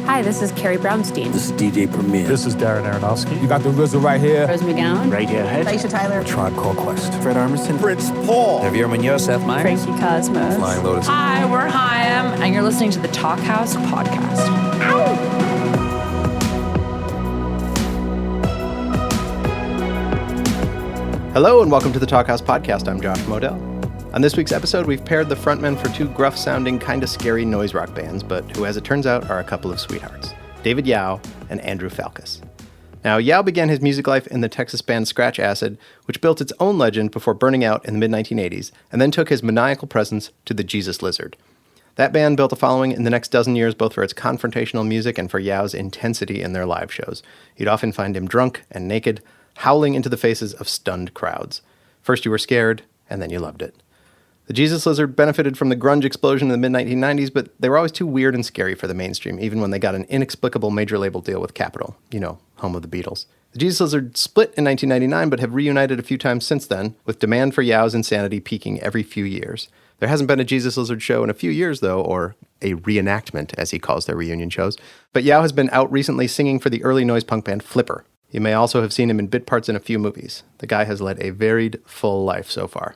Hi, this is Carrie Brownstein. This is DJ Premier. This is Darren Aronofsky. You got the RZA right here. Rose McGowan. Radiohead. Aisha Tyler. Tribe Called Quest. Fred Armisen. Fritz Paul. Javier Munoz. Seth Meyers. Frankie Cosmos. Flying Lotus. Hi, we're Chaim, and you're listening to the Talkhouse Podcast. Hello and welcome to the Talkhouse Podcast. I'm Josh Modell. On this week's episode, we've paired the frontmen for two gruff-sounding, kind of scary noise rock bands, but who, as it turns out, are a couple of sweethearts, David Yow and Andrew Falkous. Now, Yow began his music life in the Texas band Scratch Acid, which built its own legend before burning out in the mid-1980s, and then took his maniacal presence to the Jesus Lizard. That band built a following in the next dozen years, both for its confrontational music and for Yow's intensity in their live shows. You'd often find him drunk and naked, howling into the faces of stunned crowds. First you were scared, and then you loved it. The Jesus Lizard benefited from the grunge explosion in the mid-1990s, but they were always too weird and scary for the mainstream, even when they got an inexplicable major label deal with Capitol, home of the Beatles. The Jesus Lizard split in 1999, but have reunited a few times since then, with demand for Yow's insanity peaking every few years. There hasn't been a Jesus Lizard show in a few years, though, or a reenactment, as he calls their reunion shows. But Yow has been out recently singing for the early noise punk band Flipper. You may also have seen him in bit parts in a few movies. The guy has led a varied, full life so far.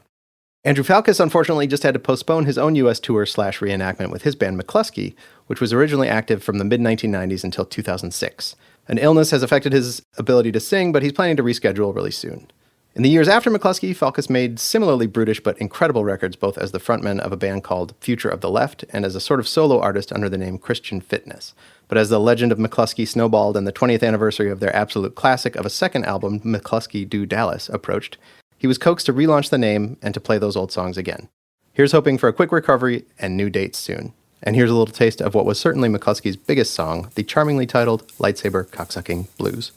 Andrew Falkous, unfortunately, just had to postpone his own U.S. tour/reenactment with his band Mclusky, which was originally active from the mid-1990s until 2006. An illness has affected his ability to sing, but he's planning to reschedule really soon. In the years after Mclusky, Falkous made similarly brutish but incredible records, both as the frontman of a band called Future of the Left and as a sort of solo artist under the name Christian Fitness. But as the legend of Mclusky snowballed and the 20th anniversary of their absolute classic of a second album, Mclusky Do Dallas, approached, he was coaxed to relaunch the name and to play those old songs again. Here's hoping for a quick recovery and new dates soon. And here's a little taste of what was certainly Mclusky's biggest song, the charmingly titled Lightsaber Cocksucking Blues.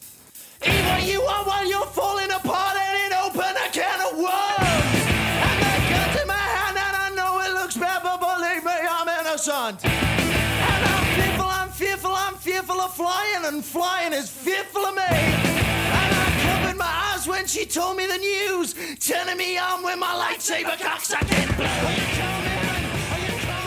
Either you are while you're falling apart and it open a can of worms. And that gun's in my hand and I know it looks bad, but believe me, I'm innocent. And I'm fearful of flying, and flying is fearful of me. And I covered my eyes when she told me the news, turning me on with my lightsaber cocksucking blues.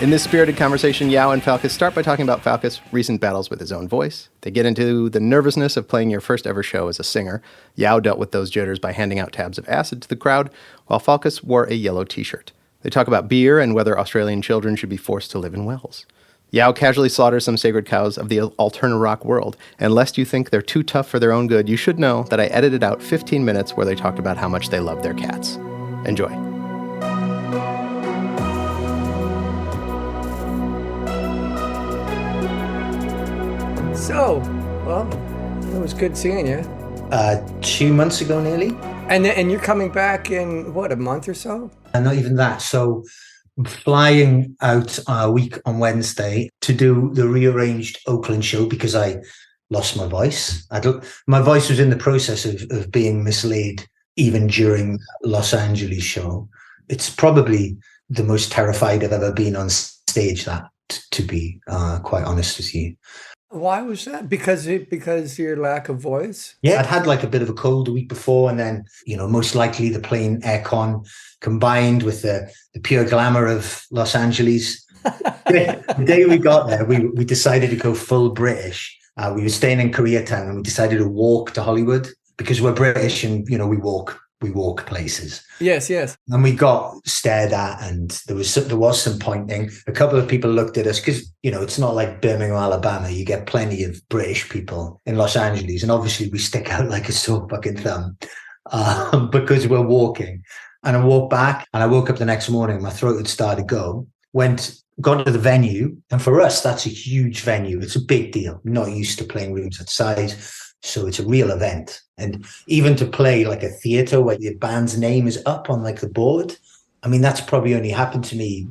In this spirited conversation, Yow and Falkous start by talking about Falkous' recent battles with his own voice. They get into the nervousness of playing your first ever show as a singer. Yow dealt with those jitters by handing out tabs of acid to the crowd, while Falkous wore a yellow t-shirt. They talk about beer and whether Australian children should be forced to live in wells. Yow casually slaughters some sacred cows of the alternative rock world, and lest you think they're too tough for their own good, you should know that I edited out 15 minutes where they talked about how much they love their cats. Enjoy. So, well, it was good seeing you. 2 months ago, nearly. And you're coming back in, what, a month or so? Not even that. So I'm flying out a week on Wednesday to do the rearranged Oakland show because I lost my voice. My voice was in the process of being mislaid even during Los Angeles show. It's probably the most terrified I've ever been on stage, to be quite honest with you. Why was that? Because your lack of voice? Yeah, I'd had like a bit of a cold the week before, and then, most likely the plane aircon combined with the pure glamour of Los Angeles. The day we got there, we decided to go full British. We were staying in Koreatown, and we decided to walk to Hollywood because we're British and, we walk places. Yes. And we got stared at, and there was some pointing. A couple of people looked at us because, it's not like Birmingham, Alabama. You get plenty of British people in Los Angeles. And obviously we stick out like a sore fucking thumb because we're walking. And I walked back, and I woke up the next morning. My throat had started to go. Got to the venue. And for us, that's a huge venue. It's a big deal. I'm not used to playing rooms that size. So it's a real event. And even to play like a theater where your band's name is up on like the board, I mean, that's probably only happened to me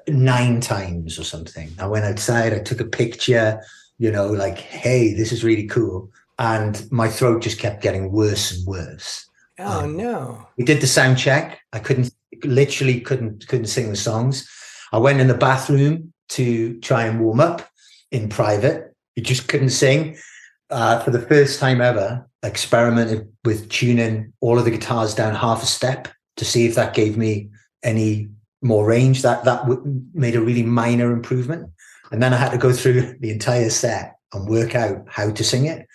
9 times or something. I went outside, I took a picture, like, hey, this is really cool. And my throat just kept getting worse and worse. Oh, no. We did the sound check. I couldn't sing the songs. I went in the bathroom to try and warm up in private. You just couldn't sing. For the first time ever, experimented with tuning all of the guitars down half a step to see if that gave me any more range. That made a really minor improvement. And then I had to go through the entire set and work out how to sing it,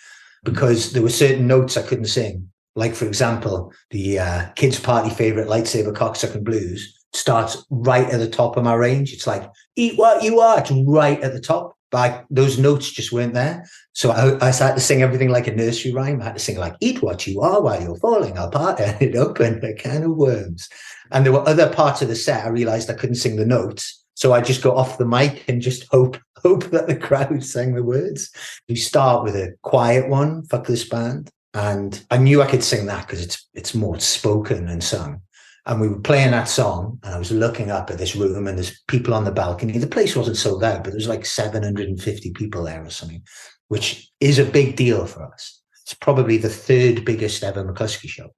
because there were certain notes I couldn't sing. Like, for example, the kids' party favorite Lightsaber Cocksucking Blues starts right at the top of my range. It's like, eat what you are. It's right at the top. But those notes just weren't there. So I started to sing everything like a nursery rhyme. I had to sing like, eat what you are while you're falling apart and it opened a can of worms. And there were other parts of the set I realized I couldn't sing the notes. So I just go off the mic and just hope that the crowd sang the words. We start with a quiet one, Fuck This Band. And I knew I could sing that because it's more spoken and sung. And we were playing that song, and I was looking up at this room, and there's people on the balcony. The place wasn't sold out, but there was like 750 people there or something, which is a big deal for us. It's probably the third biggest ever Mclusky show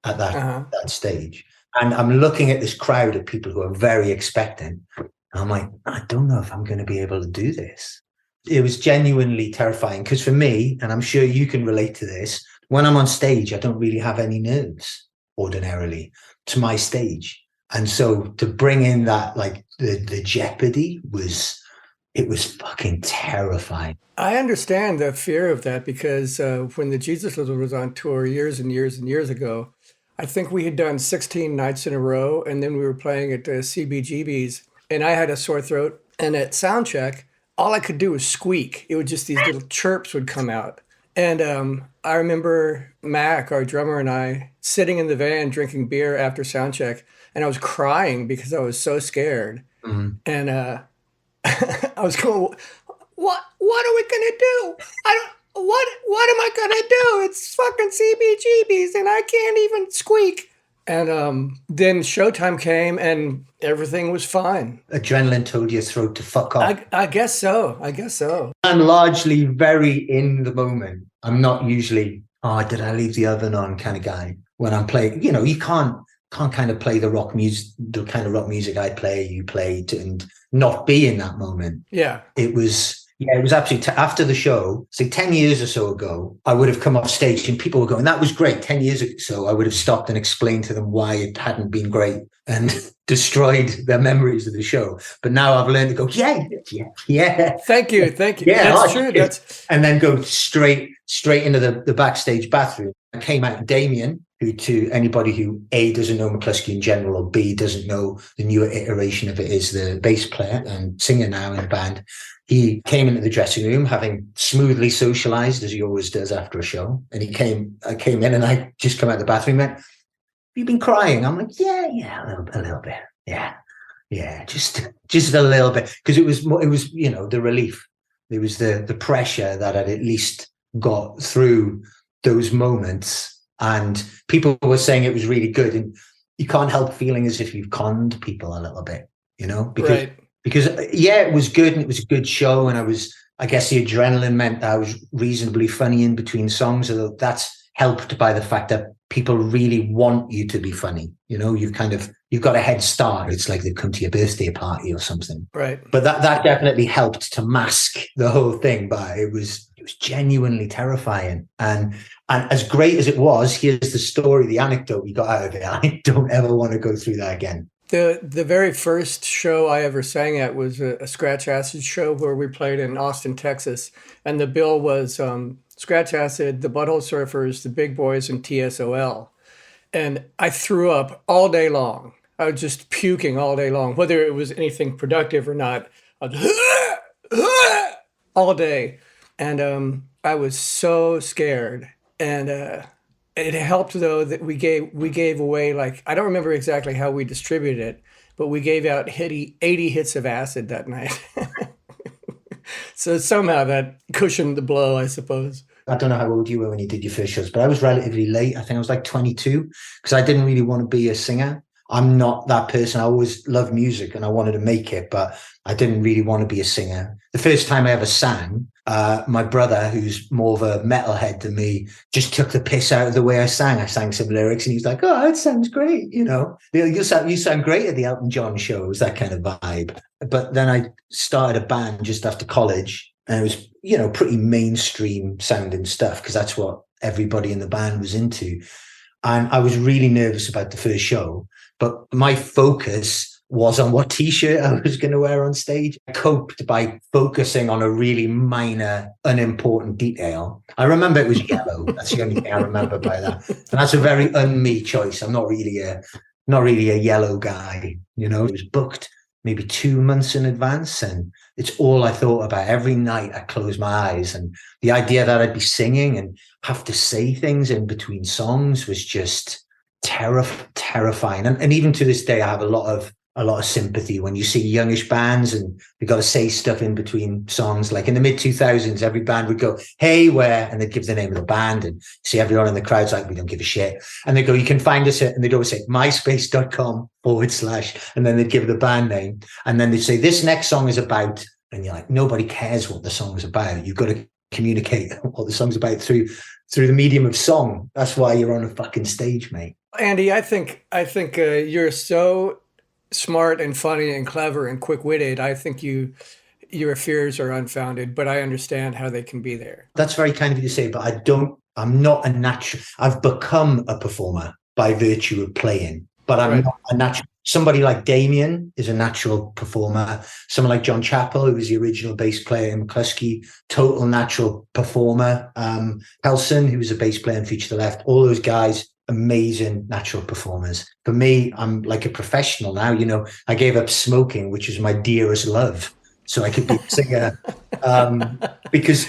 at that stage. And I'm looking at this crowd of people who are very expectant. And I'm like, I don't know if I'm going to be able to do this. It was genuinely terrifying because for me, and I'm sure you can relate to this, when I'm on stage, I don't really have any nerves ordinarily. To my stage. And so to bring in that, like the jeopardy was fucking terrifying. I understand the fear of that because when the Jesus Lizard was on tour years and years and years ago, I think we had done 16 nights in a row, and then we were playing at CBGB's, and I had a sore throat, and at sound check, all I could do was squeak. It would just, these little chirps would come out. And I remember Mac, our drummer, and I sitting in the van drinking beer after soundcheck, and I was crying because I was so scared. Mm-hmm. And I was going, "What are we gonna do? What am I gonna do? It's fucking CBGBs, and I can't even squeak." And then showtime came, and everything was fine. Adrenaline told your throat to fuck off. I guess so. I'm largely very in the moment. I'm not usually, did I leave the oven on kind of guy when I'm playing. You know, you can't kind of play the rock music, the kind of rock music I play, you play, and not be in that moment. Yeah. It was absolutely, after the show, say 10 years or so ago, I would have come off stage and people were going, that was great. 10 years ago, so I would have stopped and explained to them why it hadn't been great and destroyed their memories of the show. But now I've learned to go, yeah. Thank you. Yeah, that's true. And then go straight into the backstage bathroom. I came out, Damien, who, to anybody who A, doesn't know Mclusky in general, or B, doesn't know the newer iteration of it, is the bass player and singer now in the band. He came into the dressing room, having smoothly socialized, as he always does after a show. And I came in, and I just come out of the bathroom and went, "Have you been crying?" I'm like, yeah, a little bit. Yeah, just a little bit. Because it was, you know, the relief. It was the pressure that I'd at least got through those moments. And people were saying it was really good. And you can't help feeling as if you've conned people a little bit, you know? Because it was good, and it was a good show. And I guess the adrenaline meant that I was reasonably funny in between songs, although that's helped by the fact that people really want you to be funny. You know, you've got a head start. It's like they've come to your birthday party or something. Right. But that definitely helped to mask the whole thing. But it was genuinely terrifying. And as great as it was, here's the story, the anecdote we got out of it. I don't ever want to go through that again. The very first show I ever sang at was a Scratch Acid show where we played in Austin, Texas. And the bill was Scratch Acid, the Butthole Surfers, the Big Boys, and TSOL. And I threw up all day long. I was just puking all day long, whether it was anything productive or not. I was all day. And I was so scared. And it helped, though, that we gave away, like, I don't remember exactly how we distributed it, but we gave out 80 hits of acid that night. So somehow that cushioned the blow, I suppose. I don't know how old you were when you did your first shows, but I was relatively late. I think I was like 22, because I didn't really want to be a singer. I'm not that person. I always loved music and I wanted to make it, but I didn't really want to be a singer. The first time I ever sang, my brother, who's more of a metalhead than me, just took the piss out of the way I sang. I sang some lyrics and he was like, "Oh, that sounds great. You know, you sound great at the Elton John show." It was that kind of vibe. But then I started a band just after college, and it was, you know, pretty mainstream sounding stuff, because that's what everybody in the band was into. And I was really nervous about the first show, but my focus was on what t-shirt I was going to wear on stage. I coped by focusing on a really minor, unimportant detail. I remember it was yellow. That's the only thing I remember by that. And that's a very un-me choice. I'm not really a yellow guy. You know, it was booked maybe 2 months in advance, and it's all I thought about. Every night I closed my eyes, and the idea that I'd be singing and have to say things in between songs was just terrifying. And even to this day, I have a lot of sympathy when you see youngish bands and they've got to say stuff in between songs. Like in the mid 2000s, every band would go, "Hey, where?" And they'd give the name of the band, and see everyone in the crowd's like, "We don't give a shit." And they go, "You can find us at," and they'd always say myspace.com/, and then they'd give the band name. And then they'd say, "This next song is about," and you're like, nobody cares what the song's about. You've got to communicate what the song's about through the medium of song. That's why you're on a fucking stage, mate. Andy, I think you're so smart and funny and clever and quick-witted. I think your fears are unfounded, but I understand how they can be there. That's very kind of you to say, but I'm not a natural. I've become a performer by virtue of playing, but I'm not a natural. Somebody like Damien is a natural performer. Someone like John Chappell, who was the original bass player in Mclusky, total natural performer. Helson, who was a bass player in Feature the Left, all those guys, amazing natural performers. For me, I'm like a professional now. You know, I gave up smoking, which was my dearest love, so I could be a singer. Because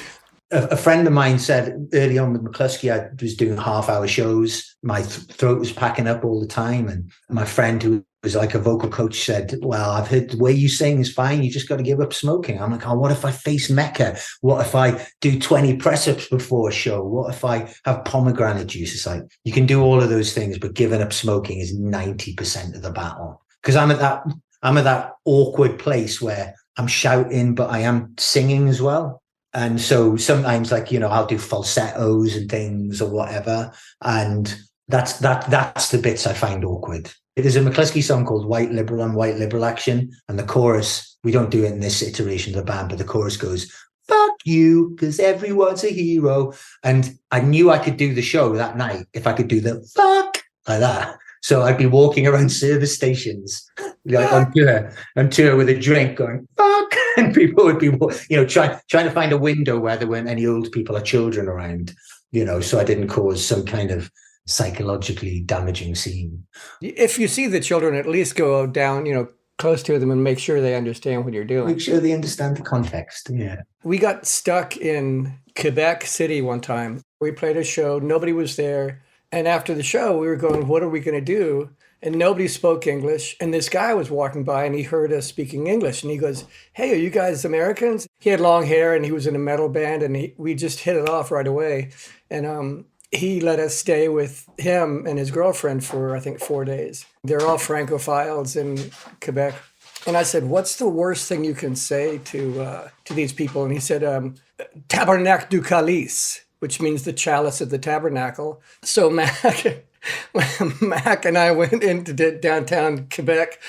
a friend of mine said early on with Mclusky, I was doing half-hour shows. My throat was packing up all the time. And my friend, who was like a vocal coach, said, "Well, I've heard the way you sing is fine. You just got to give up smoking." I'm like, "Oh, what if I face Mecca? What if I do 20 press-ups before a show? What if I have pomegranate juice?" It's like, you can do all of those things, but giving up smoking is 90% of the battle. Because I'm at that awkward place where I'm shouting, but I am singing as well. And so sometimes, like, you know, I'll do falsettos and things or whatever. And that's the bits I find awkward. There's a Mclusky song called White Liberal and White Liberal Action. And the chorus, we don't do it in this iteration of the band, but the chorus goes, "Fuck you, because everyone's a hero." And I knew I could do the show that night if I could do the fuck like that. So I'd be walking around service stations, like on tour with a drink going, "Fuck." And people would be, you know, trying to find a window where there weren't any old people or children around, you know, so I didn't cause some kind of psychologically damaging scene. If you see the children, at least go down, you know, close to them and make sure they understand what you're doing. Make sure they understand the context. Yeah. We got stuck in Quebec City one time. We played a show. Nobody was there. And after the show, we were going, what are we going to do? And nobody spoke English. And this guy was walking by and he heard us speaking English. And he goes, "Hey, are you guys Americans?" He had long hair and he was in a metal band. And we just hit it off right away. And he let us stay with him and his girlfriend for, I think, 4 days. They're all Francophiles in Quebec. And I said, "What's the worst thing you can say to these people?" And he said, "Tabernacle du Calice," which means the chalice of the tabernacle. So Mac and I went into downtown Quebec,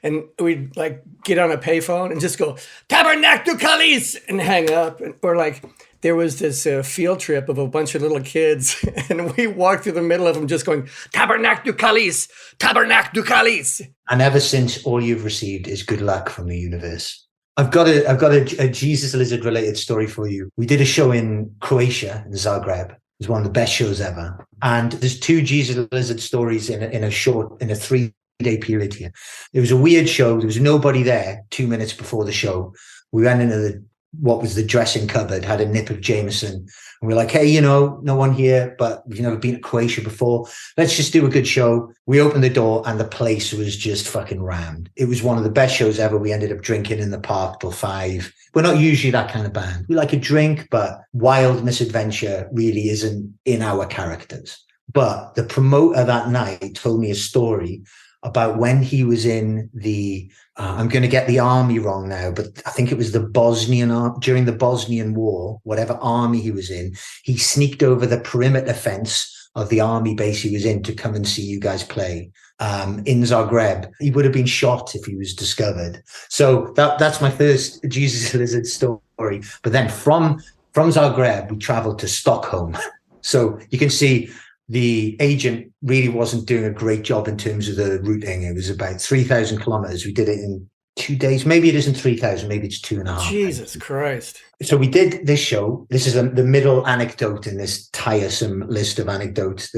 and we'd like get on a payphone and just go, "Tabernacle du Calice," and hang up. Or like there was this field trip of a bunch of little kids, and we walked through the middle of them just going, "Tabernacle du Calice, Tabernacle du Calice." And ever since, all you've received is good luck from the universe. I've got a Jesus Lizard related story for you. We did a show in Croatia, in Zagreb. It was one of the best shows ever. And there's 2 Jesus Lizard stories in a 3-day period here. It was a weird show. There was nobody there 2 minutes before the show. We went into what was the dressing cupboard, had a nip of Jameson. And we're like, "Hey, you know, no one here, but we've never been to Croatia before. Let's just do a good show." We opened the door and the place was just fucking rammed. It was one of the best shows ever. We ended up drinking in the park till 5. We're not usually that kind of band. We like a drink, but wild misadventure really isn't in our characters. But the promoter that night told me a story about when he was in the, I'm going to get the army wrong now, but I think it was during the Bosnian War, whatever army he was in, he sneaked over the perimeter fence of the army base he was in to come and see you guys play in Zagreb. He would have been shot if he was discovered. So that's my first Jesus Lizard story. But then from Zagreb, we traveled to Stockholm. So you can see the agent really wasn't doing a great job in terms of the routing. It was about 3,000 kilometers. We did it in 2 days. Maybe it isn't 3,000. Maybe it's 2.5. Jesus Christ. So we did this show. This is the middle anecdote in this tiresome list of anecdotes.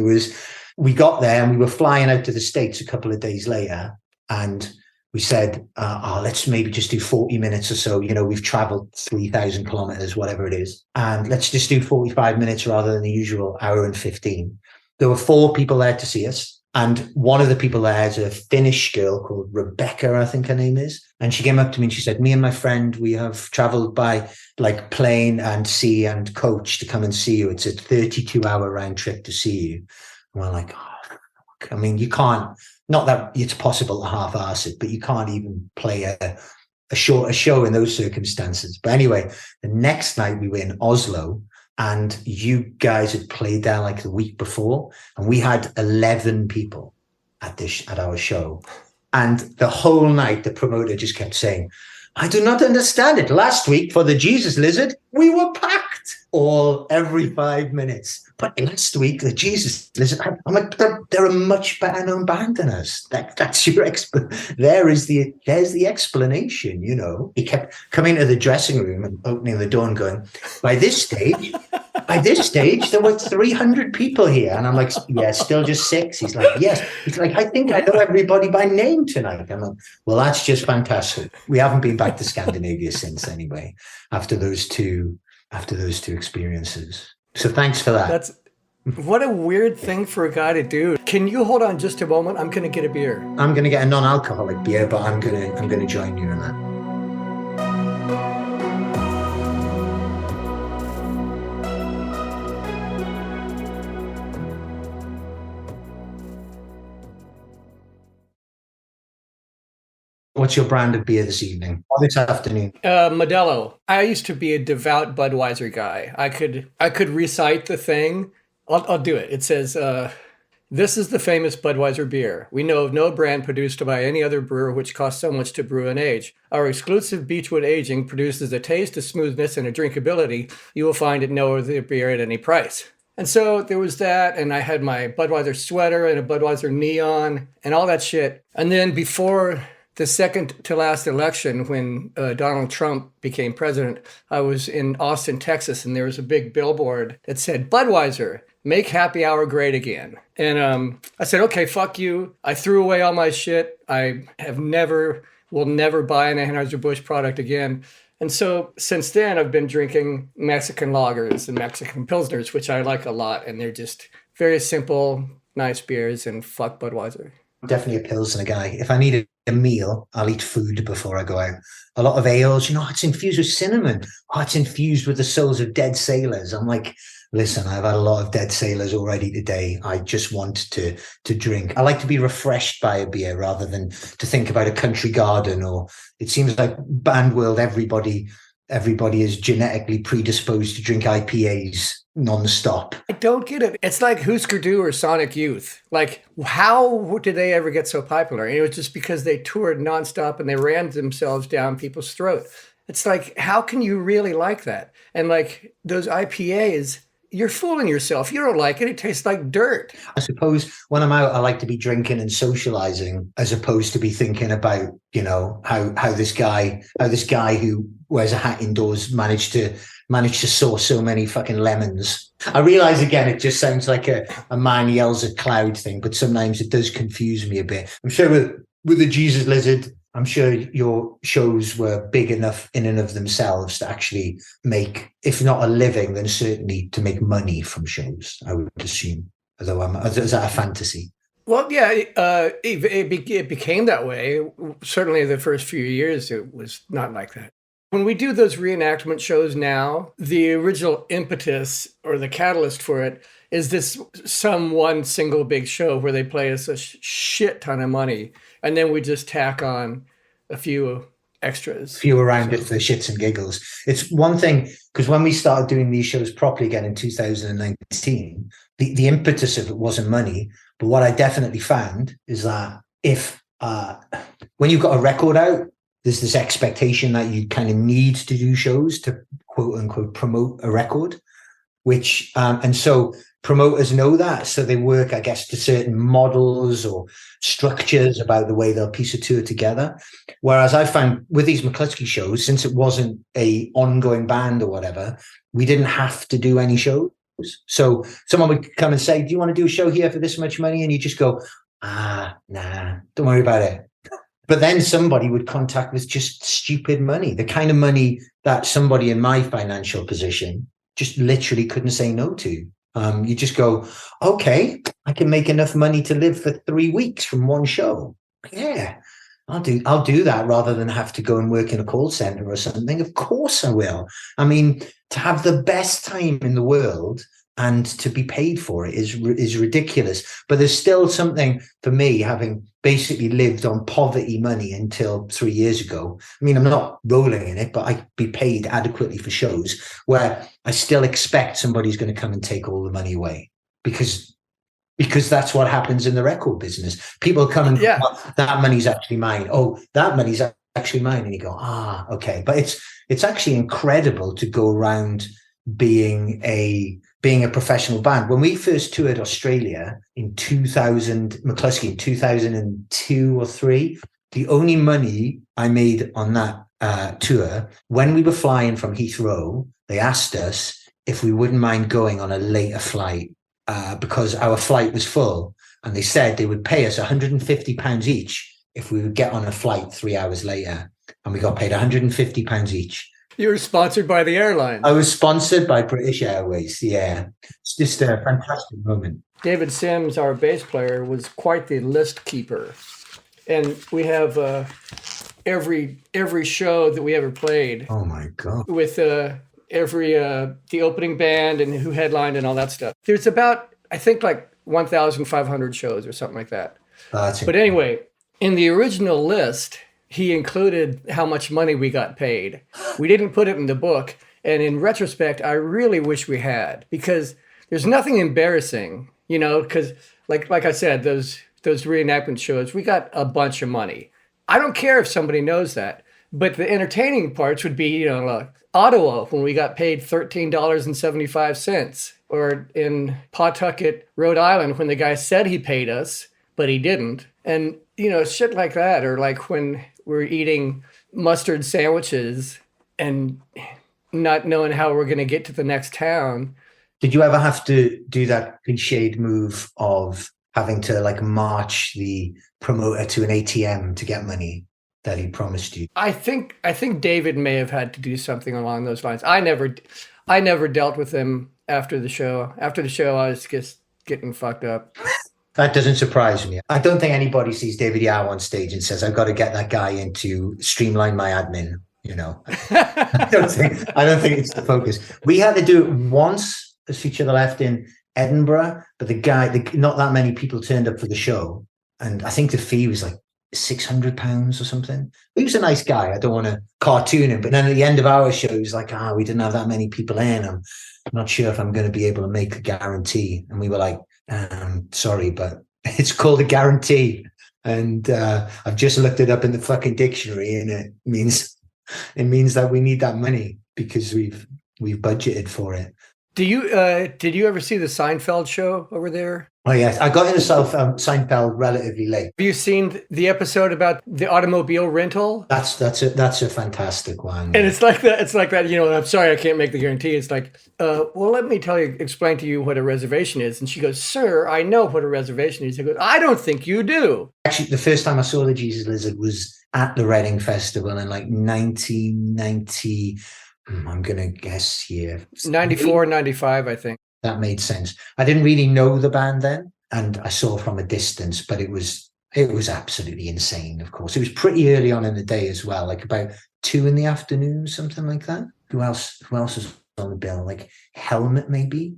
We got there and we were flying out to the States a couple of days later. And we said, let's maybe just do 40 minutes or so. You know, we've traveled 3,000 kilometers, whatever it is. And let's just do 45 minutes rather than the usual hour and 15. There were 4 people there to see us. And one of the people there is a Finnish girl called Rebecca, I think her name is. And she came up to me and she said, me and my friend, we have traveled by like plane and sea and coach to come and see you. It's a 32-hour round trip to see you. And we're like, I mean, you can't, not that it's possible to half-arse it, but you can't even play a show in those circumstances. But anyway, the next night we were in Oslo. And you guys had played there like the week before, and we had 11 people at our show. And the whole night, the promoter just kept saying, I do not understand it. Last week for the Jesus Lizard, we were packed every 5 minutes. But last week, the Jesus Lizard, I'm like, they're a much better known band than us. That's your there's the explanation, you know. He kept coming to the dressing room and opening the door and going, by this stage, there were 300 people here. And I'm like, yeah, still just 6. He's like, yes. He's like, I think I know everybody by name tonight. I'm like, well, that's just fantastic. We haven't been back to Scandinavia since anyway, after those two experiences. So thanks for that. What a weird thing for a guy to do. Can you hold on just a moment? I'm going to get a beer. I'm going to get a non-alcoholic beer, but I'm going to join you in that. What's your brand of beer this evening or this afternoon? Modelo. I used to be a devout Budweiser guy. I could recite the thing. I'll do it. It says, this is the famous Budweiser beer. We know of no brand produced by any other brewer which costs so much to brew and age. Our exclusive Beechwood aging produces a taste, a smoothness, and a drinkability you will find at no other beer at any price. And so there was that, and I had my Budweiser sweater and a Budweiser neon and all that shit. And then before the second to last election, when Donald Trump became president, I was in Austin, Texas, and there was a big billboard that said, Budweiser, make happy hour great again. And I said, okay, fuck you. I threw away all my shit. I will never buy an Anheuser-Busch product again. And so since then, I've been drinking Mexican lagers and Mexican pilsners, which I like a lot. And they're just very simple, nice beers, and fuck Budweiser. I'm definitely a Pilsner guy. If I need a meal, I'll eat food before I go out. A lot of ales, it's infused with cinnamon. Oh, it's infused with the souls of dead sailors. I'm like, listen, I've had a lot of dead sailors already today. I just want to drink. I like to be refreshed by a beer rather than to think about a country garden, or it seems like band world, everybody is genetically predisposed to drink IPAs non-stop. I don't get it. It's like Husker Du or Sonic Youth. Like, how did they ever get so popular? And it was just because they toured nonstop and they ran themselves down people's throat. It's like, how can you really like that? And like those IPAs, you're fooling yourself. You don't like it. It tastes like dirt. I suppose when I'm out, I like to be drinking and socializing as opposed to be thinking about, how this guy who wears a hat indoors managed to source so many fucking lemons. I realize again, it just sounds like a man yells at cloud thing, but sometimes it does confuse me a bit. I'm sure with the Jesus Lizard, I'm sure your shows were big enough in and of themselves to actually make, if not a living, then certainly to make money from shows, I would assume. Although, is that a fantasy? Well, yeah, it became that way. Certainly the first few years, it was not like that. When we do those reenactment shows now, the original impetus or the catalyst for it is this one single big show where they play us a shit ton of money. And then we just tack on a few extras. Few around it for shits and giggles. It's one thing, because when we started doing these shows properly again in 2019, the impetus of it wasn't money. But what I definitely found is that when you've got a record out, there's this expectation that you kind of need to do shows to quote unquote promote a record. which, and so promoters know that. So they work, I guess, to certain models or structures about the way they'll piece a tour together. Whereas I found with these Mclusky shows, since it wasn't a ongoing band or whatever, we didn't have to do any shows. So someone would come and say, do you want to do a show here for this much money? And you just go, nah, don't worry about it. But then somebody would contact with just stupid money, the kind of money that somebody in my financial position just literally couldn't say no to. You just go, okay, I can make enough money to live for 3 weeks from one show. Yeah, I'll do that rather than have to go and work in a call center or something. Of course I will. I mean, to have the best time in the world and to be paid for it is ridiculous. But there's still something for me, having basically lived on poverty money until 3 years ago. I mean, I'm not rolling in it, but I be paid adequately for shows where I still expect somebody's going to come and take all the money away because that's what happens in the record business. People come and oh, that money's actually mine. Oh, that money's actually mine. And you go, okay. But it's actually incredible to go around being a professional band. When we first toured Australia in 2000, Mclusky in 2002 or 3, the only money I made on that tour, when we were flying from Heathrow, they asked us if we wouldn't mind going on a later flight because our flight was full. And they said they would pay us £150 each if we would get on a flight 3 hours later. And we got paid £150 each. You were sponsored by the airline. I was sponsored by British Airways. Yeah. It's just a fantastic moment. David Sims, our bass player, was quite the list keeper. And we have every show that we ever played. Oh my God. With the opening band and who headlined and all that stuff. There's about, I think, like 1,500 shows or something like that. But anyway, in the original list, he included how much money we got paid. We didn't put it in the book. And in retrospect, I really wish we had, because there's nothing embarrassing, because like I said, those reenactment shows, we got a bunch of money. I don't care if somebody knows that, but the entertaining parts would be, like Ottawa, when we got paid $13.75, or in Pawtucket, Rhode Island, when the guy said he paid us, but he didn't. And, shit like that, or like when we're eating mustard sandwiches and not knowing how we're going to get to the next town. Did you ever have to do that cliched move of having to like march the promoter to an ATM to get money that he promised you? I think David may have had to do something along those lines. I never dealt with him after the show. After the show, I was just getting fucked up. That doesn't surprise me. I don't think anybody sees David Yow on stage and says, I've got to get that guy in to streamline my admin. I don't think it's the focus. We had to do it once, as Feature the Left, in Edinburgh, but not that many people turned up for the show. And I think the fee was like £600 or something. He was a nice guy. I don't want to cartoon him. But then at the end of our show, he was like, we didn't have that many people in. I'm not sure if I'm going to be able to make a guarantee. And we were like, sorry, but it's called a guarantee. And I've just looked it up in the fucking dictionary, and it means that we need that money because we've budgeted for it. Did you ever see the Seinfeld show over there? Oh yes, I got into Seinfeld relatively late. Have you seen the episode about the automobile rental? That's a fantastic one. And it's like that. It's like that. I'm sorry, I can't make the guarantee. It's like, well, let me explain to you what a reservation is. And she goes, "Sir, I know what a reservation is." He goes, "I don't think you do." Actually, the first time I saw the Jesus Lizard was at the Reading Festival in like 1990. I'm going to guess here. 94, 95, I think. That made sense. I didn't really know the band then, and I saw from a distance, but it was absolutely insane, of course. It was pretty early on in the day as well, like about 2 p.m, something like that. Who else is on the bill? Like Helmet, maybe?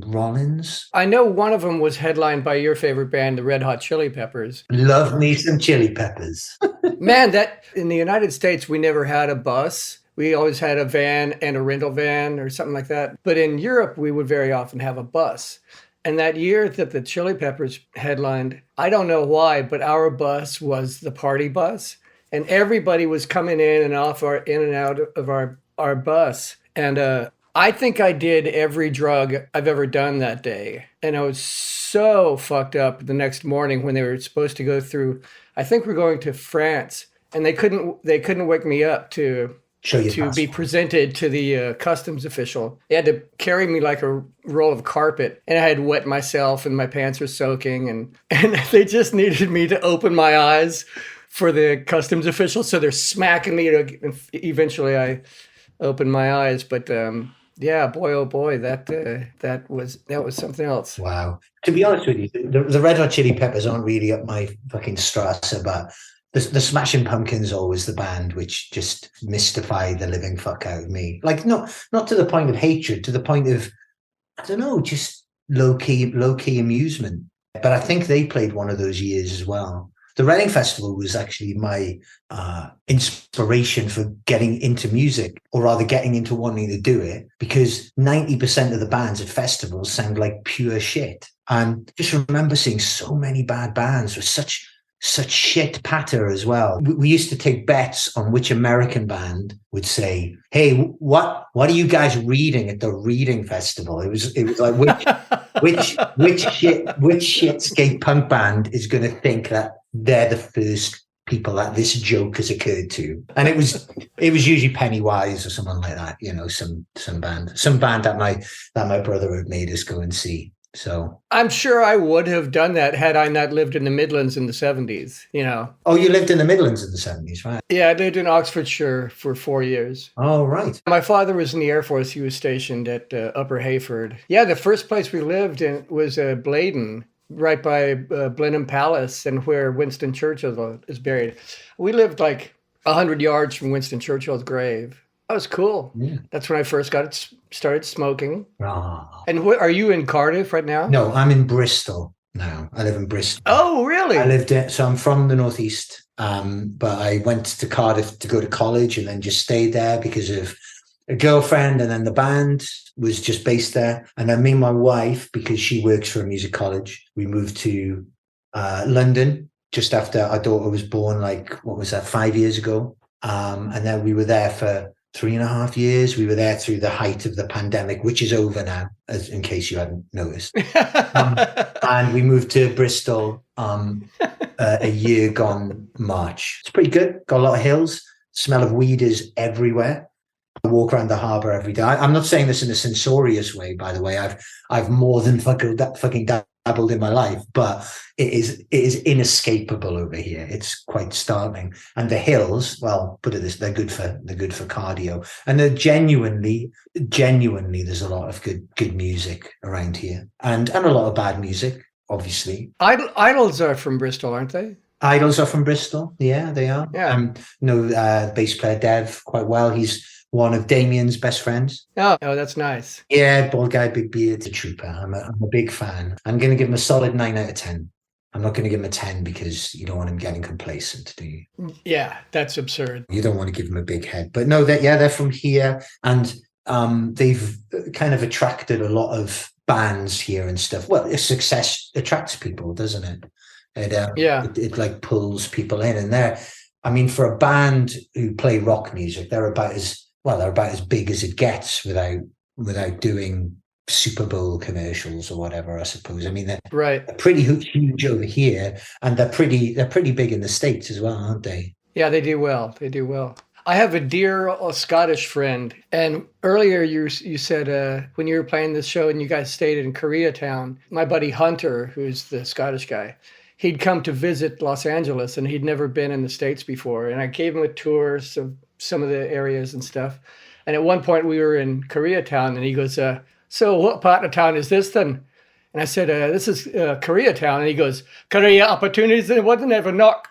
Rollins. I know one of them was headlined by your favorite band, the Red Hot Chili Peppers. Love me some Chili Peppers. Man, that in the United States, we never had a bus. We always had a van and a rental van or something like that. But in Europe, we would very often have a bus. And that year that the Chili Peppers headlined, I don't know why, but our bus was the party bus. And everybody was coming in and out of our bus. And I think I did every drug I've ever done that day. And I was so fucked up the next morning when they were supposed to go through, I think we're going to France, and they couldn't wake me up to be presented to the customs official. They had to carry me like a roll of carpet, and I had wet myself and my pants were soaking, and they just needed me to open my eyes for the customs official. So they're smacking me. And eventually I opened my eyes, but yeah, boy, oh boy, that was something else. Wow. To be honest with you, the Red Hot Chili Peppers aren't really up my fucking strata, but the Smashing Pumpkins always the band which just mystify the living fuck out of me. Like not to the point of hatred, to the point of, I don't know, just low key amusement. But I think they played one of those years as well. The Reading Festival was actually my inspiration for getting into music, or rather getting into wanting to do it, because 90% of the bands at festivals sound like pure shit. And just remember seeing so many bad bands with such shit patter as well. We used to take bets on which American band would say, "Hey, what are you guys reading at the Reading Festival?" It was like which shit skate punk band is going to think that they're the first people that this joke has occurred to. And it was usually Pennywise or someone like that, you know, some band that my brother had made us go and see. So I'm sure I would have done that had I not lived in the Midlands in the 70s, you know. Oh, you lived in the Midlands in the 70s, right? Yeah, I lived in Oxfordshire for 4 years. Oh, right. My father was in the Air Force. He was stationed at Upper Hayford. Yeah, the first place we lived in was Blaydon, right by Blenheim Palace, and where Winston Churchill is buried. We lived like 100 yards from Winston Churchill's grave. That was cool. Yeah. That's when I first started smoking. Oh. And are you in Cardiff right now? No, I'm in Bristol now. I live in Bristol. Oh, really? So I'm from the Northeast, but I went to Cardiff to go to college and then just stayed there because of a girlfriend, and then the band was just based there. And then me and my wife, because she works for a music college, we moved to London just after our daughter was born, like, what was that, 5 years ago? And then we were there for 3.5 years. We were there through the height of the pandemic, which is over now, as in case you hadn't noticed. And we moved to Bristol a year gone March. It's pretty good. Got a lot of hills. Smell of weed is everywhere. I walk around the harbour every day. I'm not saying this in a censorious way, by the way. I've more than fucking dabbled in my life, but it is inescapable over here. It's quite starving. And the hills, well, put it this, they're good for cardio. And they're genuinely, there's a lot of good music around here, and a lot of bad music, obviously. Idols are from Bristol, aren't they? Idols are from Bristol. Yeah, they are. Yeah. Bass player Dev quite well. He's one of Damien's best friends. Oh, that's nice. Yeah, bald guy, big beard, a trooper. I'm a big fan. I'm going to give him a solid 9 out of 10. I'm not going to give him a 10 because you don't want him getting complacent, do you? Yeah, that's absurd. You don't want to give him a big head. But no, they're from here, and they've kind of attracted a lot of bands here and stuff. Well, success attracts people, doesn't it? It like pulls people in, and I mean, for a band who play rock music, they're about as big as it gets without doing Super Bowl commercials or whatever, I suppose. I mean, they're pretty huge over here, and they're pretty big in the States as well, aren't they? Yeah, they do well. I have a dear Scottish friend, and earlier you said when you were playing this show and you guys stayed in Koreatown, my buddy Hunter, who's the Scottish guy, he'd come to visit Los Angeles, and he'd never been in the States before. And I gave him a tour of some of the areas and stuff. And at one point we were in Koreatown, and he goes, so what part of town is this then? And I said, this is Koreatown. And he goes, Korea opportunities, and it wasn't ever knock.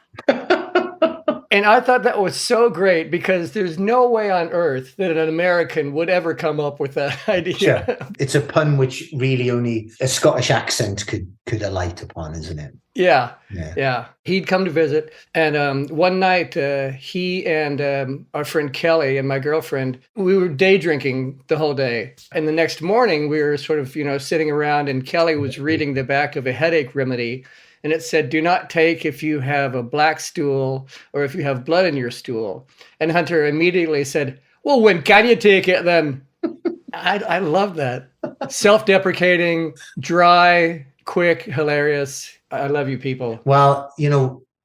And I thought that was so great, because there's no way on earth that an American would ever come up with that idea. Sure. It's a pun which really only a Scottish accent could alight upon, isn't it? Yeah. He'd come to visit, and one night he and our friend Kelly and my girlfriend, we were day drinking the whole day. And the next morning we were sort of, sitting around, and Kelly was reading the back of a headache remedy. And it said, do not take if you have a black stool or if you have blood in your stool. And Hunter immediately said, well, when can you take it then? I love that. Self-deprecating, dry, quick, hilarious. I love you people. Well,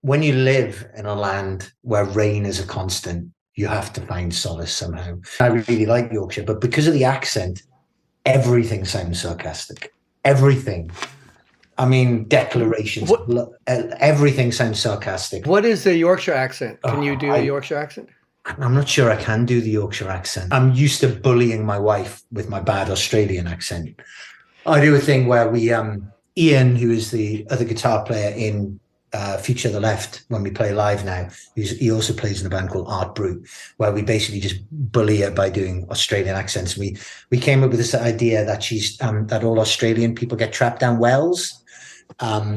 when you live in a land where rain is a constant, you have to find solace somehow. I really like Yorkshire, but because of the accent, everything sounds sarcastic. Everything. I mean, declarations. Everything sounds sarcastic. What is the Yorkshire accent? Can you do a Yorkshire accent? I'm not sure I can do the Yorkshire accent. I'm used to bullying my wife with my bad Australian accent. I do a thing where we, Ian, who is the other guitar player in Future the Left, when we play live now, he also plays in a band called Art Brut, where we basically just bully her by doing Australian accents. We came up with this idea that that all Australian people get trapped down wells.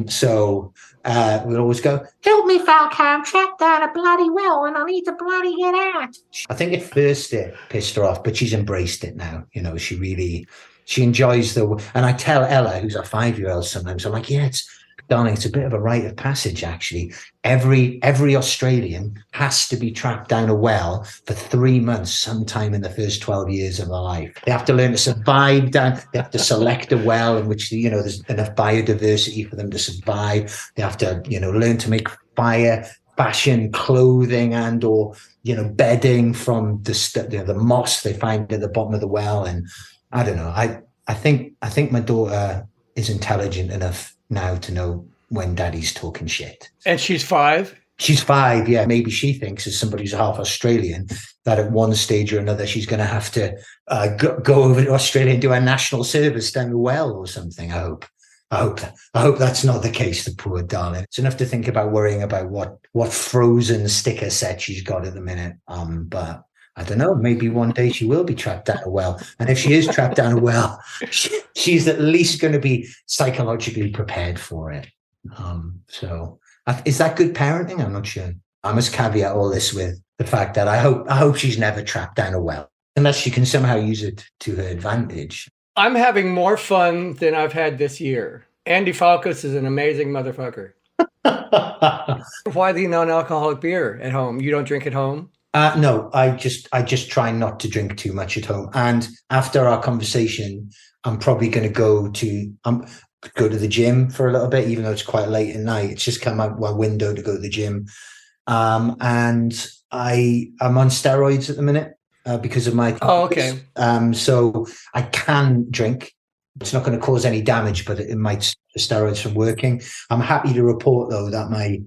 So we'll always go, "Help me, Falco, I'm trapped down a bloody well and I need to bloody get out." I think at first it pissed her off, but she's embraced it now. She enjoys and I tell Ella, who's a 5-year-old, sometimes I'm like, yeah, darling, it's a bit of a rite of passage, actually. Every Australian has to be trapped down a well for 3 months sometime in the first 12 years of their life. They have to learn to survive down. They have to select a well in which, there's enough biodiversity for them to survive. They have to, learn to make fire, fashion clothing or bedding from the moss they find at the bottom of the well. And I don't know. I think my daughter is intelligent enough now to know when daddy's talking shit. And she's 5? She's 5, yeah. Maybe she thinks, as somebody who's half Australian, that at one stage or another she's going to have to go over to Australia and do a national service down the well or something. I hope that's not the case, the poor darling. It's enough to think about worrying about what Frozen sticker set she's got at the minute. But I don't know, maybe one day she will be trapped down a well. And if she is trapped down a well, she's at least going to be psychologically prepared for it. So is that good parenting? I'm not sure. I must caveat all this with the fact that I hope she's never trapped down a well, unless she can somehow use it to her advantage. I'm having more fun than I've had this year. Andy Falkous is an amazing motherfucker. Why the non-alcoholic beer at home? You don't drink at home? No, I just try not to drink too much at home. And after our conversation, I'm probably going to go to the gym for a little bit, even though it's quite late at night. It's just come out my window to go to the gym. And I'm on steroids at the minute because of my... Oh, okay. So I can drink. It's not going to cause any damage, but it might stop the steroids from working. I'm happy to report, though, that my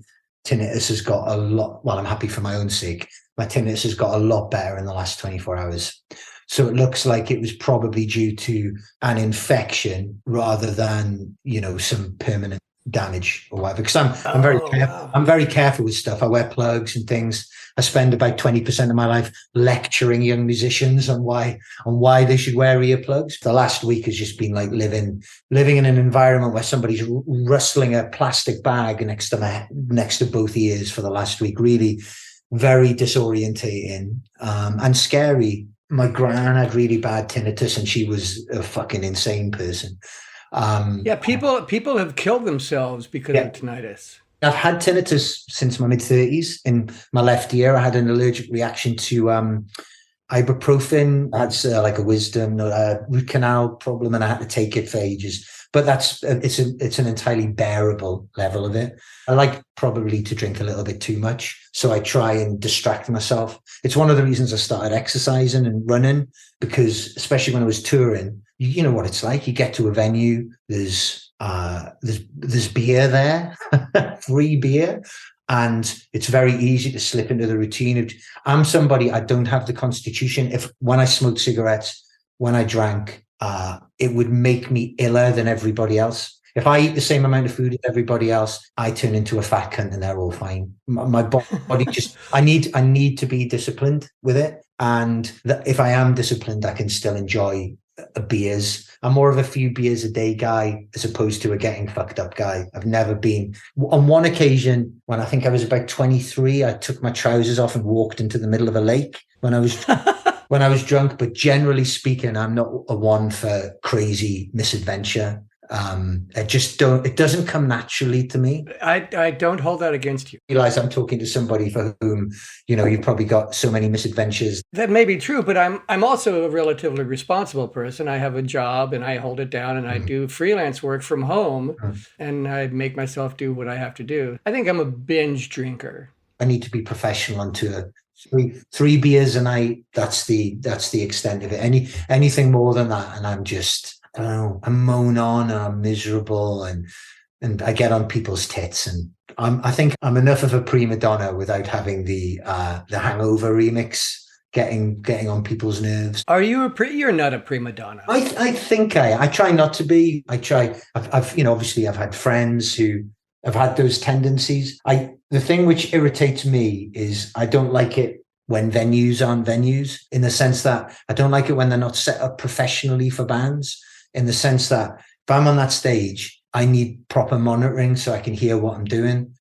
tinnitus has got a lot... Well, I'm happy for my own sake. My tinnitus has got a lot better in the last 24 hours. So it looks like it was probably due to an infection rather than, some permanent damage or whatever. Because I'm very careful. Wow. I'm very careful with stuff. I wear plugs and things. I spend about 20% of my life lecturing young musicians on why they should wear earplugs. The last week has just been like living in an environment where somebody's rustling a plastic bag next to both ears for the last week. Really very disorientating and scary. My gran had really bad tinnitus and she was a fucking insane person. People have killed themselves because of tinnitus. I've had tinnitus since my mid-30s. In my left ear, I had an allergic reaction to ibuprofen. I had like a root canal problem and I had to take it for ages. But it's an entirely bearable level of it. I like probably to drink a little bit too much, so I try and distract myself. It's one of the reasons I started exercising and running, because especially when I was touring, you know what it's like. You get to a venue, there's beer there, free beer, and it's very easy to slip into the routine. I'm somebody, I don't have the constitution. When I smoked cigarettes, when I drank, it would make me iller than everybody else. If I eat the same amount of food as everybody else, I turn into a fat cunt and they're all fine. My body just, I need to be disciplined with it. And if I am disciplined, I can still enjoy beers. I'm more of a few beers a day guy as opposed to a getting fucked up guy. I've never been. On one occasion, when I think I was about 23, I took my trousers off and walked into the middle of a lake when I was drunk. But generally speaking, I'm not a one for crazy misadventure. It doesn't come naturally to me. I don't hold that against you. Realize I'm talking to somebody for whom, you've probably got so many misadventures. That may be true, but I'm also a relatively responsible person. I have a job and I hold it down, and I do freelance work from home, and I make myself do what I have to do. I think I'm a binge drinker. I need to be professional onto three beers a night. That's the extent of it. Anything more than that, and I'm just, I don't know, I moan on and I'm miserable, and I get on people's tits, and I think I'm enough of a prima donna without having the Hangover remix getting on people's nerves. Are you you're not a prima donna? I think I try not to be. I've obviously I've had friends who have had those tendencies. The thing which irritates me is I don't like it when venues aren't venues, in the sense that I don't like it when they're not set up professionally for bands, in the sense that if I'm on that stage, I need proper monitoring so I can hear what I'm doing.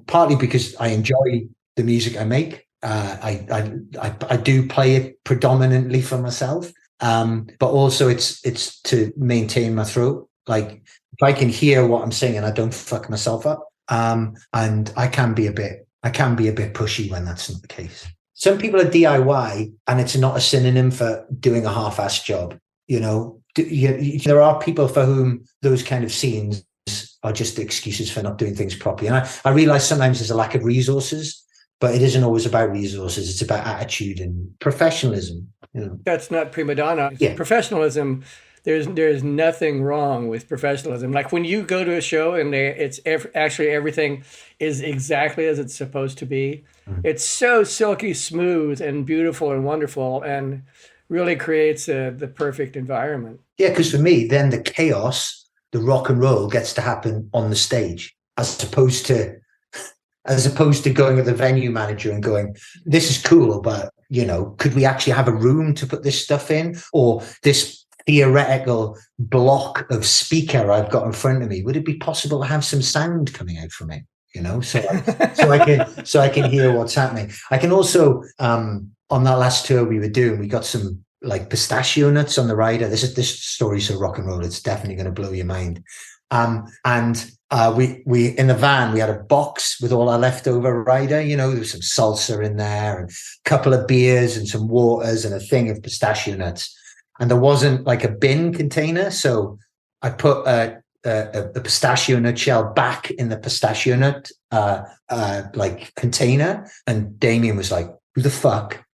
Partly because I enjoy the music I make. I do play it predominantly for myself. But also it's to maintain my throat. Like, if I can hear what I'm singing, I don't fuck myself up. And I can be a bit pushy when that's not the case. Some people are DIY, and it's not a synonym for doing a half-assed job. There are people for whom those kind of scenes are just excuses for not doing things properly. And I realize sometimes there's a lack of resources, but it isn't always about resources. It's about attitude and professionalism. That's not prima donna. Yeah. Professionalism. There's nothing wrong with professionalism. Like when you go to a show and actually everything is exactly as it's supposed to be. It's so silky smooth and beautiful and wonderful, and really creates the perfect environment. Yeah, because for me, then the chaos, the rock and roll gets to happen on the stage, as opposed to going with the venue manager and going, this is cool, but could we actually have a room to put this stuff in? Or this theoretical block of speaker I've got in front of me, would it be possible to have some sound coming out from it? So I can hear what's happening. I can also, on that last tour we were doing, we got some like pistachio nuts on the rider. This story's so rock and roll, it's definitely going to blow your mind. We in the van, we had a box with all our leftover rider. There was some salsa in there, and a couple of beers and some waters and a thing of pistachio nuts. And there wasn't like a bin container, so I put a pistachio nut shell back in the pistachio nut like container. And Damien was like, who the fuck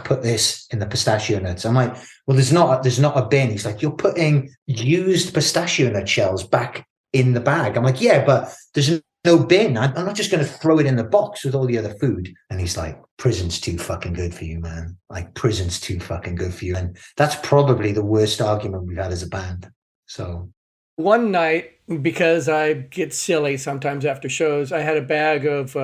put this in the pistachio nuts? I'm like, well, there's not a bin. He's like, you're putting used pistachio nut shells back in the bag. I'm like, yeah, but there's no bin. I'm not just going to throw it in the box with all the other food. And he's like, prison's too fucking good for you, man. Like, prison's too fucking good for you. And that's probably the worst argument we've had as a band. So one night, because I get silly sometimes after shows, I had a bag of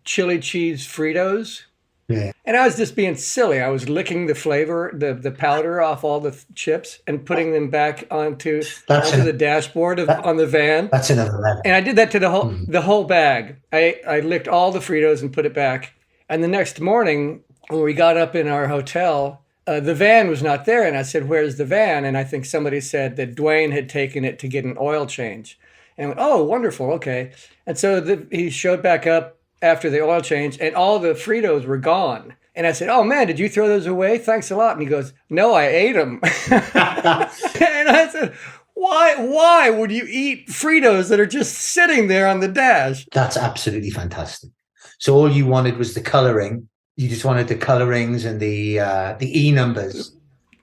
chili cheese Fritos. Yeah. And I was just being silly. I was licking the flavor, the powder off all the chips and putting them back onto the dashboard on the van. That's another level. And I did that to the whole bag. I licked all the Fritos and put it back. And the next morning, when we got up in our hotel, the van was not there. And I said, where's the van? And I think somebody said that Dwayne had taken it to get an oil change. And I went, oh, wonderful. Okay. And so he showed back up after the oil change, and all the Fritos were gone. And I said, oh man, did you throw those away? Thanks a lot. And he goes, no, I ate them. And I said, why would you eat Fritos that are just sitting there on the dash? That's absolutely fantastic. So all you wanted was the coloring. You just wanted the colorings and the E numbers.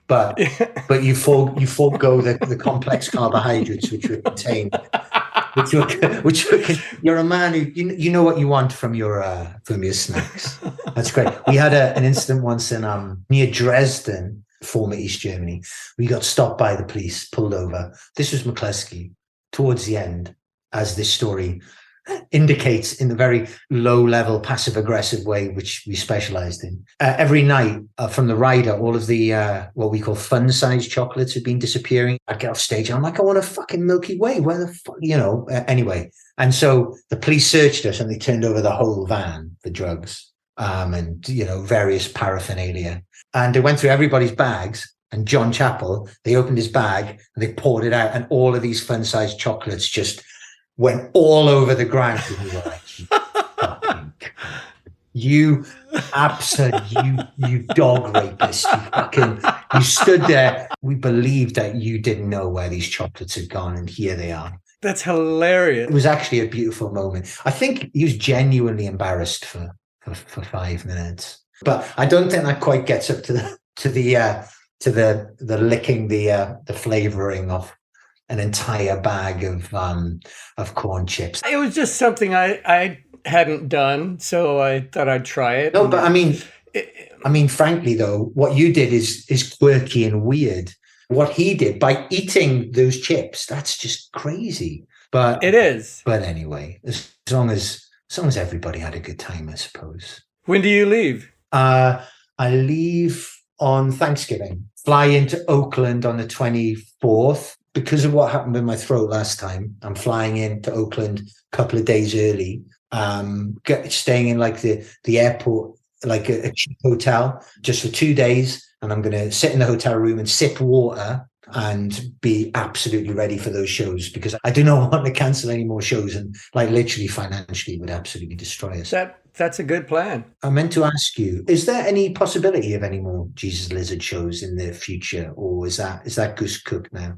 But you forego the complex carbohydrates which were contained. You're a man who you know what you want from your snacks. That's great. We had an incident once in near Dresden, former East Germany. We got stopped by the police, pulled over. This was Mclusky. Towards the end, as this story indicates, in the very low-level, passive-aggressive way which we specialized in. Every night from the rider, all of the what we call fun-sized chocolates had been disappearing. I'd get off stage and I'm like, I want a fucking Milky Way. Where the fuck, anyway. And so the police searched us and they turned over the whole van for drugs and, various paraphernalia. And they went through everybody's bags And John Chappell, they opened his bag and they poured it out, and all of these fun-sized chocolates just went all over the ground. And we were like, you dog rapist. You stood there. We believed that you didn't know where these chocolates had gone, and here they are. That's hilarious. It was actually a beautiful moment. I think he was genuinely embarrassed for 5 minutes, but I don't think that quite gets up to the licking the flavoring of an entire bag of corn chips. It was just something I hadn't done, so I thought I'd try it. No, but I mean, frankly, though, what you did is quirky and weird. What he did by eating those chips, that's just crazy. But it is. But anyway, as long as everybody had a good time, I suppose. When do you leave? I leave on Thanksgiving. Fly into Oakland on the 24th. Because of what happened with my throat last time, I'm flying into Oakland a couple of days early. Staying in like the airport, like a cheap hotel, just for 2 days. And I'm going to sit in the hotel room and sip water and be absolutely ready for those shows, because I do not want to cancel any more shows, and like literally financially it would absolutely destroy us. That's a good plan. I meant to ask you, is there any possibility of any more Jesus Lizard shows in the future, or is that goose cooked now?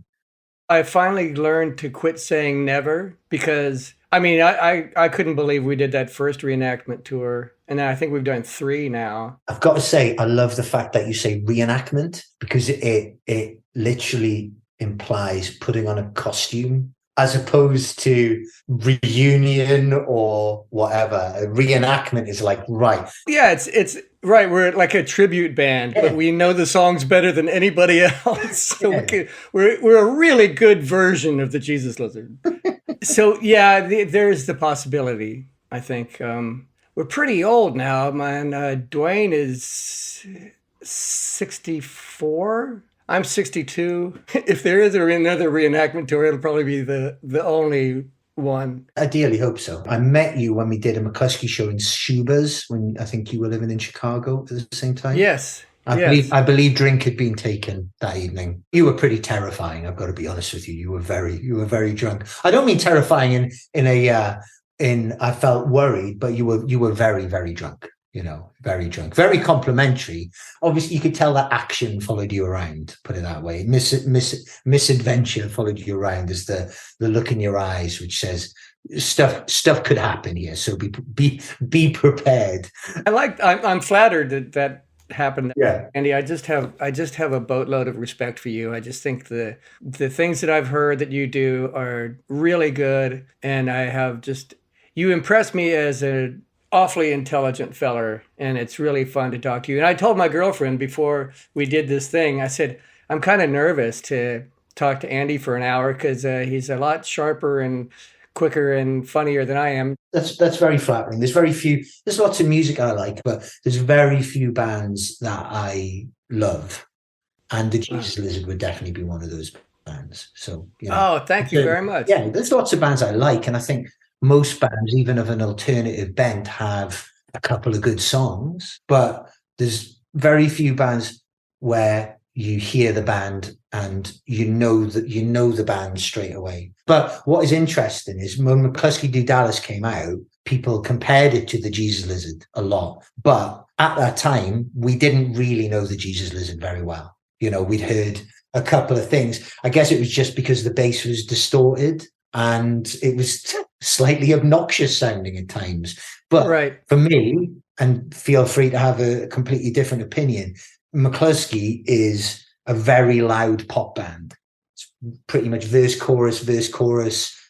I finally learned to quit saying never, because I mean, I couldn't believe we did that first reenactment tour, and I think we've done 3 now. I've got to say, I love the fact that you say reenactment, because it literally implies putting on a costume, as opposed to reunion or whatever. A reenactment is like, right. Yeah, it's right. We're like a tribute band, but we know the songs better than anybody else. So we're a really good version of the Jesus Lizard. So yeah, there's the possibility, I think. We're pretty old now, man. Dwayne is 64. I'm 62. If there is another reenactment tour, it'll probably be the only one. Ideally hope so. I met you when we did a Mclusky show in Schubers, when I think you were living in Chicago at the same time. Yes. I believe drink had been taken that evening. You were pretty terrifying, I've got to be honest with you. You were very drunk. I don't mean terrifying in I felt worried, but you were very, very drunk. You know, very drunk, very complimentary. Obviously, you could tell that action followed you around, put it that way. Misadventure followed you around, is the look in your eyes, which says stuff could happen here. So be prepared. I'm flattered that happened. Yeah. Andy, I just have a boatload of respect for you. I just think the things that I've heard that you do are really good. And you impress me as an awfully intelligent feller, and it's really fun to talk to you. And I told my girlfriend before we did this thing, I said, I'm kind of nervous to talk to Andy for an hour, because he's a lot sharper and quicker and funnier than I am. That's very flattering. There's lots of music I like, but there's very few bands that I love. And the Jesus Lizard would definitely be one of those bands. So, you know. Oh, thank you very much. Yeah, there's lots of bands I like, and I think most bands, even of an alternative bent, have a couple of good songs, but there's very few bands where you hear the band and you know the band straight away. But what is interesting is when Mclusky Do Dallas came out, people compared it to the Jesus Lizard a lot. But at that time, we didn't really know the Jesus Lizard very well. You know, we'd heard a couple of things. I guess it was just because the bass was distorted and it was slightly obnoxious sounding at times. But for me, and feel free to have a completely different opinion, Mclusky is a very loud pop band. It's pretty much verse, chorus.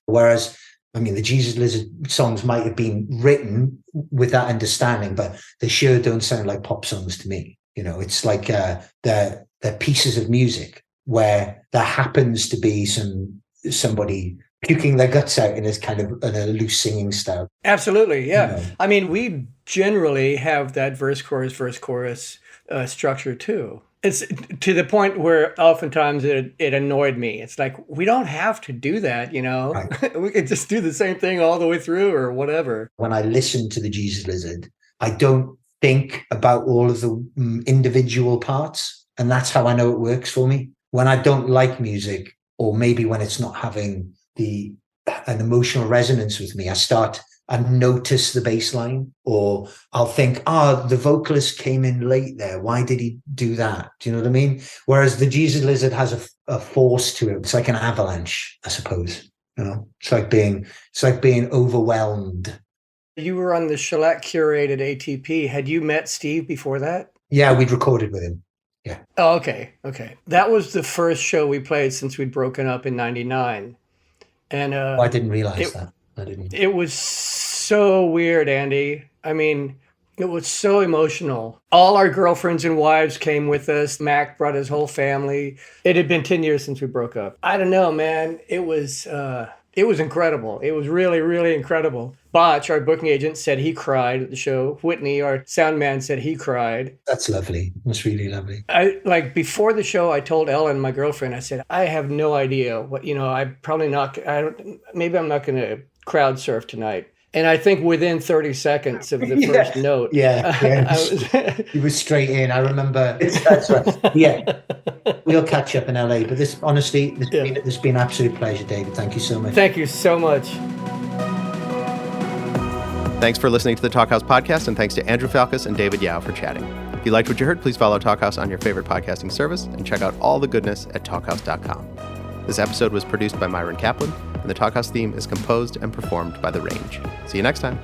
Whereas, I mean, the Jesus Lizard songs might have been written with that understanding, but they sure don't sound like pop songs to me. You know, it's like they're pieces of music where there happens to be somebody puking their guts out in a loose singing style. Absolutely, yeah. You know? I mean, we generally have that verse, chorus structure too. It's to the point where oftentimes it annoyed me. It's like, we don't have to do that, you know? Right. We could just do the same thing all the way through or whatever. When I listen to the Jesus Lizard, I don't think about all of the individual parts. And that's how I know it works for me. When I don't like music, or maybe when it's not having an emotional resonance with me, I notice the bass line, or I'll think, the vocalist came in late there. Why did he do that? Do you know what I mean? Whereas the Jesus Lizard has a force to it. It's like an avalanche, I suppose. You know, it's like being overwhelmed. You were on the shellac curated ATP. Had you met Steve before that? Yeah, we'd recorded with him. Yeah. Oh, okay. That was the first show we played since we'd broken up in '99. And I didn't realize that. I didn't. It was so weird, Andy. I mean, it was so emotional. All our girlfriends and wives came with us. Mac brought his whole family. It had been 10 years since we broke up. I don't know, man. It was incredible. It was really, really incredible. Botch, our booking agent, said he cried at the show. Whitney, our sound man, said he cried. That's lovely. That's really lovely. Before the show, I told Ellen, my girlfriend, I said, I have no idea what, maybe I'm not going to crowd surf tonight. And I think within 30 seconds of the first note. He was straight in. I remember. That's right. Yeah. We'll catch up in LA. But this been an absolute pleasure, David. Thank you so much. Thank you so much. Thanks for listening to the Talkhouse Podcast, and thanks to Andrew Falkous and David Yow for chatting. If you liked what you heard, please follow Talkhouse on your favorite podcasting service and check out all the goodness at talkhouse.com. This episode was produced by Myron Kaplan, and the Talkhouse theme is composed and performed by The Range. See you next time.